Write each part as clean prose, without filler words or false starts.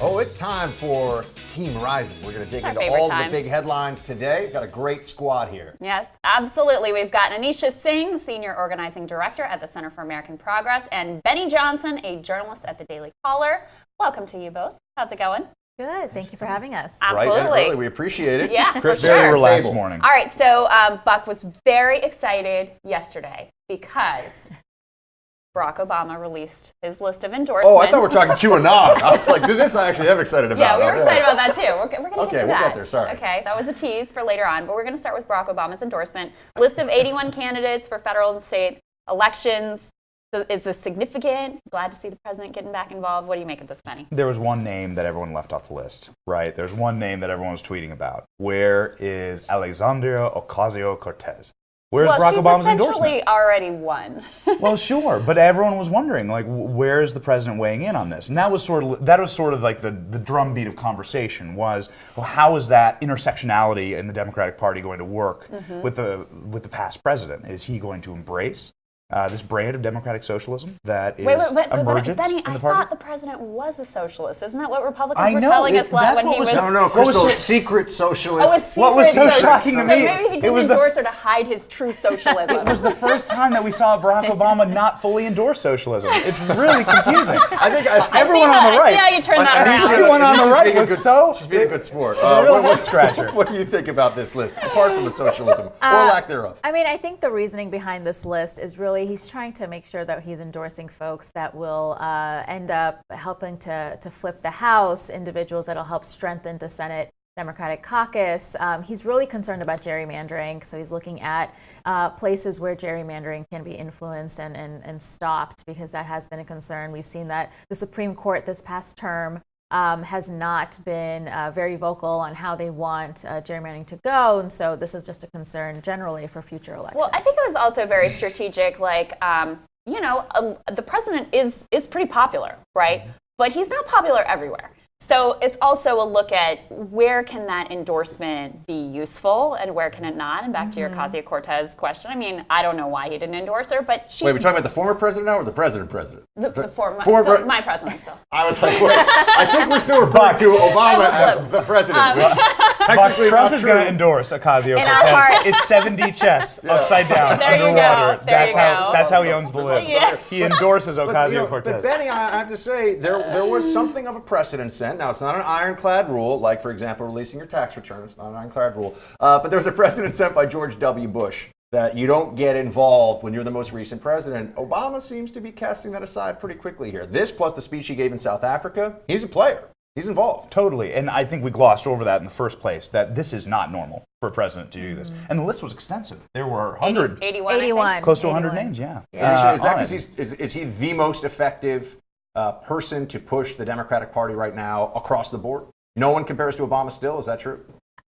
Oh, it's time for Team Rising. We're going to dig into all the big headlines today. We've got a great squad here. Yes, absolutely. We've got Anisha Singh, Senior Organizing Director at the Center for American Progress, and Benny Johnson, a journalist at the Daily Caller. Welcome to you both. How's it going? Good. Thank you for having us. Absolutely. Right and early. We appreciate it. Yeah, Chris, very relaxed morning. All right, so Buck was very excited yesterday because Barack Obama released his list of endorsements. Oh, I thought we were talking QAnon. I was like, this I actually am excited about. Yeah, we were excited about that too. We're going to get to that. Okay, we'll get there, sorry. Okay, that was a tease for later on, but we're going to start with Barack Obama's endorsement. List of 81 candidates for federal and state elections. So is this significant? Glad to see the president getting back involved. What do you make of this, Benny? There was one name that everyone left off the list, right? There's one name that everyone was tweeting about. Where is Alexandria Ocasio-Cortez? Where's Barack Obama's endorsement? Well, she's essentially already won. Well, sure, but everyone was wondering, like, where is the president weighing in on this? And that was sort of like the drumbeat of conversation was, well, how is that intersectionality in the Democratic Party going to work with the past president? Is he going to embrace this brand of democratic socialism that is emergent Benny, in the I party? thought the president was a socialist. Isn't that what Republicans were telling us when he was? No, Crystal, secret socialist. Oh, it's What was so secret. shocking to me? So maybe he didn't endorse her to hide his true socialism. It was the first time that we saw Barack Obama not fully endorse socialism. It's really confusing. I think everyone on the right. I see how you turn that around. Everyone on the right was She's being a good sport. a real head scratcher. What do you think about this list, apart from the socialism or lack thereof? I mean, I think the reasoning behind this list is really he's trying to make sure that he's endorsing folks that will end up helping to flip the House, individuals that'll help strengthen the Senate Democratic caucus. He's really concerned about gerrymandering, so he's looking at places where gerrymandering can be influenced and stopped, because that has been a concern. We've seen that the Supreme Court this past term has not been very vocal on how they want gerrymandering to go, and so this is just a concern generally for future elections. Well, I think it was also very strategic, the president is pretty popular, right? But he's not popular everywhere. So it's also a look at where can that endorsement be useful and where can it not? And back to your Ocasio-Cortez question, I mean, I don't know why he didn't endorse her, but she's... Wait, we're talking about the former president now or the president? The former my president still. I was like, wait, I think we're still referring to Obama as the president. Trump is going to endorse Ocasio-Cortez. It's 7D chess upside down There you underwater. go. There you go. That's how he owns the list. Yeah. He endorses Ocasio-Cortez. But Benny, I have to say, there was something of a precedent set. Now, it's not an ironclad rule, like, for example, releasing your tax return. It's not an ironclad rule. But there's a precedent set by George W. Bush that you don't get involved when you're the most recent president. Obama seems to be casting that aside pretty quickly here. This, plus the speech he gave in South Africa, he's a player. He's involved. Totally. And I think we glossed over that in the first place, that this is not normal for a president to do this. And the list was extensive. There were 81. Close to 100 names, yeah. Is that because is he the most effective person to push the Democratic Party right now across the board? No one compares to Obama still. Is that true?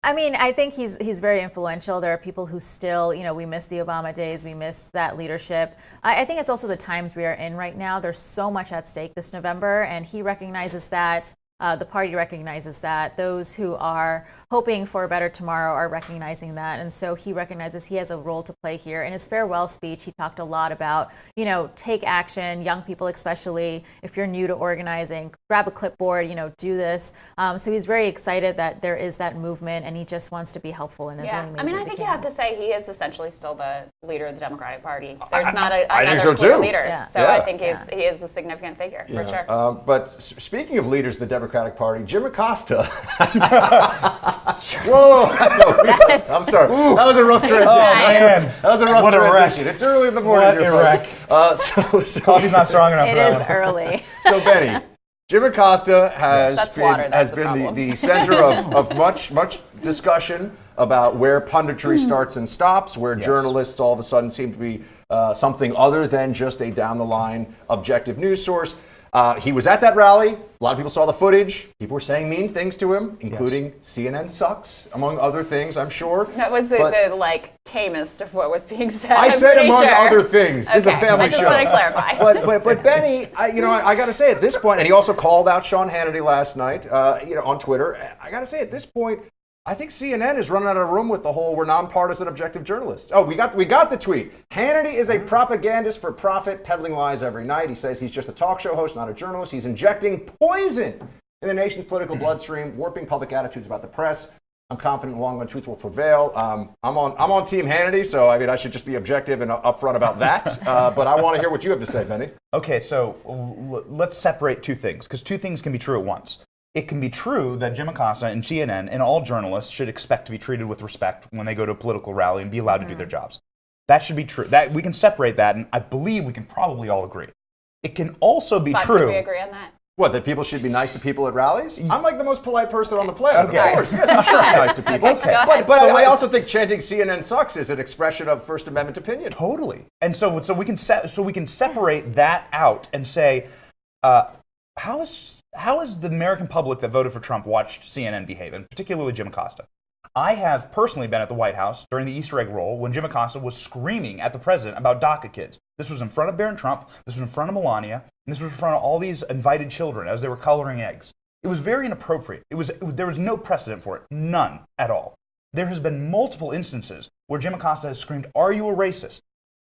I mean, I think he's very influential. There are people who still, we miss the Obama days. We miss that leadership. I think it's also the times we are in right now. There's so much at stake this November, and he recognizes that. The party recognizes that. Those who are hoping for a better tomorrow are recognizing that. And so he recognizes he has a role to play here. In his farewell speech, he talked a lot about, take action, young people especially. If you're new to organizing, grab a clipboard, do this. So he's very excited that there is that movement, and he just wants to be helpful in his own means. I mean, I think you have to say he is essentially still the leader of the Democratic Party. There's another clear leader. Yeah. So I think he is a significant figure, for sure. But speaking of leaders of the Democratic Party, Jim Acosta. Whoa! I'm sorry. That was a rough transition. That was a rough transition. It's early in the morning. What a wreck. Coffee's not strong enough It for is him. early. So, Benny, Jim Acosta has been problem. the center of much discussion about where punditry starts and stops, where journalists all of a sudden seem to be something other than just a down-the-line objective news source. He was at that rally. A lot of people saw the footage. People were saying mean things to him, including CNN sucks, among other things, I'm sure. That was the tamest of what was being said. I said among other things. This is a family show. I just want to clarify. But Benny, I got to say at this point, and he also called out Sean Hannity last night, on Twitter. I got to say at this point, I think CNN is running out of room with the whole we're nonpartisan objective journalists. Oh, we got the tweet. Hannity is a propagandist for profit, peddling lies every night. He says he's just a talk show host, not a journalist. He's injecting poison in the nation's political bloodstream, warping public attitudes about the press. I'm confident in the long run truth will prevail. I'm on Team Hannity, so I mean I should just be objective and upfront about that. But I want to hear what you have to say, Benny. Okay, so let's separate two things, because two things can be true at once. It can be true that Jim Acosta and CNN and all journalists should expect to be treated with respect when they go to a political rally and be allowed to do their jobs. That should be true. That we can separate that, and I believe we can probably all agree. It can also be true. Can we agree on that? What, that people should be nice to people at rallies? I'm like the most polite person on the planet, Okay. of course. Yes, you should be nice to people. Okay, go ahead. But I also think chanting CNN sucks is an expression of First Amendment opinion. Totally. And so we can separate that out and say, how is the American public that voted for Trump watched CNN behave, and particularly Jim Acosta? I have personally been at the White House during the Easter egg roll when Jim Acosta was screaming at the president about DACA kids. This was in front of Barron Trump, this was in front of Melania, and this was in front of all these invited children as they were coloring eggs. It was very inappropriate. There was no precedent for it, none at all. There has been multiple instances where Jim Acosta has screamed, "Are you a racist?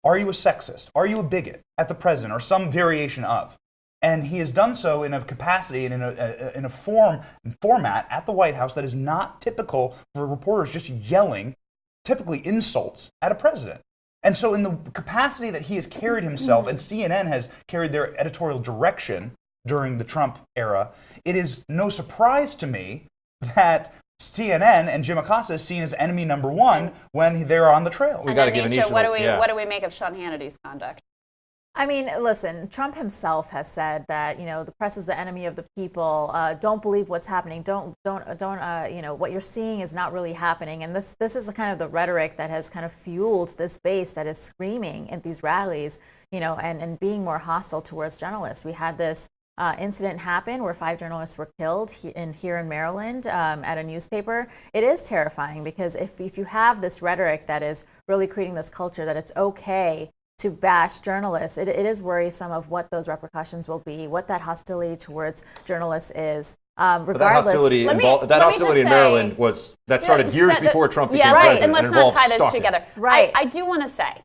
Are you a sexist? Are you a bigot?" at the president or some variation of. And he has done so in a capacity and in a format at the White House that is not typical for reporters just yelling, typically insults at a president. And so in the capacity that he has carried himself, and CNN has carried their editorial direction during the Trump era, it is no surprise to me that CNN and Jim Acosta is seen as enemy number one when they're on the trail. We got to give Anisha, Anisha. what do we make of Sean Hannity's conduct? I mean, listen, Trump himself has said that, the press is the enemy of the people. Don't believe what's happening. Don't, what you're seeing is not really happening. And this is the kind of the rhetoric that has kind of fueled this base that is screaming at these rallies, and being more hostile towards journalists. We had this incident happen where 5 journalists were killed here in Maryland at a newspaper. It is terrifying because if you have this rhetoric that is really creating this culture that it's okay to bash journalists, it is worrisome of what those repercussions will be, what that hostility towards journalists is. Regardless, that hostility in Maryland started years before Trump became president. And let's not tie this stalking. together. Right. I do want to say,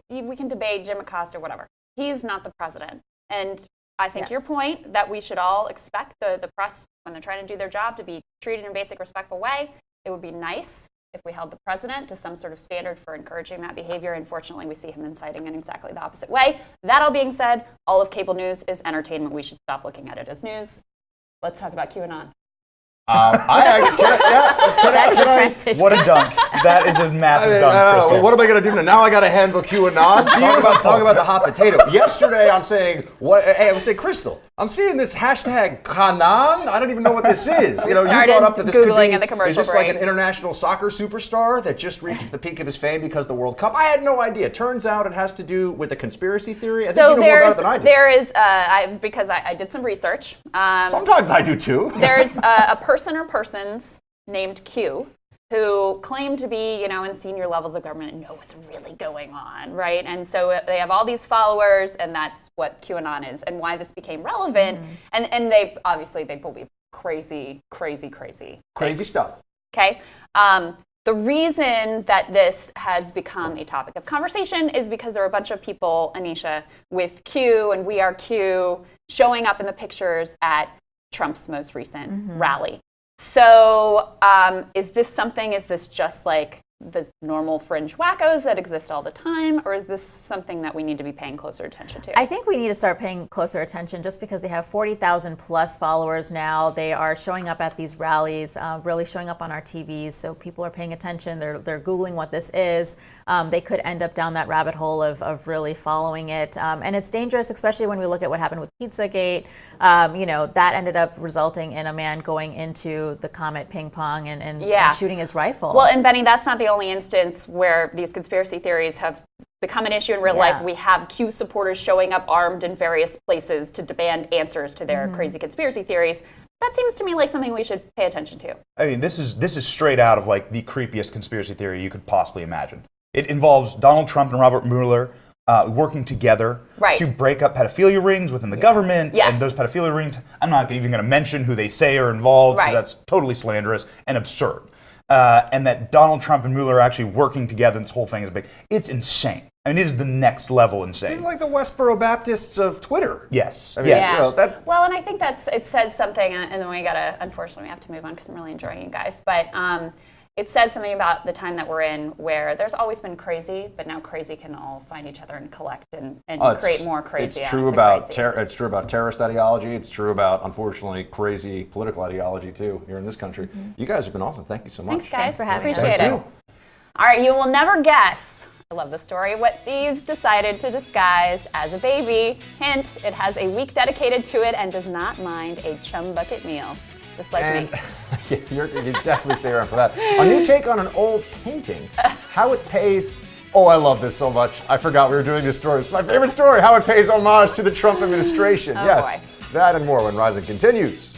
we can debate Jim Acosta or whatever. He's not the president. And I think your point that we should all expect the press, when they're trying to do their job, to be treated in a basic, respectful way. It would be nice if we held the president to some sort of standard for encouraging that behavior. Unfortunately, we see him inciting in exactly the opposite way. That all being said, all of cable news is entertainment. We should stop looking at it as news. Let's talk about QAnon. That is a transition. What a dunk. That is a massive dunk, Crystal. What am I going to do now? Now I got to handle QAnon? Talk about the hot potato. Yesterday I'm saying, I was saying, Crystal, I'm seeing this hashtag Kanan. I don't even know what this is. You brought up that this Googling could be, in the commercial is this break. like an international soccer superstar that just reached the peak of his fame because of the World Cup? I had no idea. Turns out it has to do with a conspiracy theory. I think you know more about it than I do. There is, because I did some research. Sometimes I do too. There's a person or persons named Q who claim to be, in senior levels of government and know what's really going on, right? And so they have all these followers, and that's what QAnon is, and why this became relevant. And they believe crazy stuff. Okay. The reason that this has become a topic of conversation is because there are a bunch of people, Anisha, with Q and We Are Q showing up in the pictures at Trump's most recent rally. So is this just like the normal fringe wackos that exist all the time, or is this something that we need to be paying closer attention to? I think we need to start paying closer attention just because they have 40,000 plus followers now. They are showing up at these rallies, really showing up on our TVs, so people are paying attention. They're Googling what this is. They could end up down that rabbit hole of really following it. And it's dangerous, especially when we look at what happened with Pizzagate. That ended up resulting in a man going into the Comet ping pong and shooting his rifle. Well, and Benny, that's not the only instance where these conspiracy theories have become an issue in real life. We have Q supporters showing up armed in various places to demand answers to their crazy conspiracy theories. That seems to me like something we should pay attention to. I mean, this is straight out of like the creepiest conspiracy theory you could possibly imagine. It involves Donald Trump and Robert Mueller working together to break up pedophilia rings within the government. And those pedophilia rings, I'm not even going to mention who they say are involved because that's totally slanderous and absurd. And that Donald Trump and Mueller are actually working together. This whole thing is big. It's insane. I mean, it is the next level insane. He's like the Westboro Baptists of Twitter. Yes. I mean, yes. you know, that, Well, and I think it says something, and then unfortunately, we have to move on because I'm really enjoying you guys. But it says something about the time that we're in where there's always been crazy, but now crazy can all find each other and collect and create more crazy. It's true about it's true about terrorist ideology. It's true about, unfortunately, crazy political ideology, too, here in this country. You guys have been awesome. Thank you so much. Thanks, guys. Thanks for having us. Appreciate Thank it. you. All right, you will never guess. I love the story. What thieves decided to disguise as a baby. Hint, it has a week dedicated to it and does not mind a chum bucket meal. Just like And me. you definitely stay around for that. A new take on an old painting. How it pays. Oh, I love this so much. I forgot we were doing this story. It's my favorite story. How it pays homage to the Trump administration. Oh, Yes, boy. that and more when Rising continues.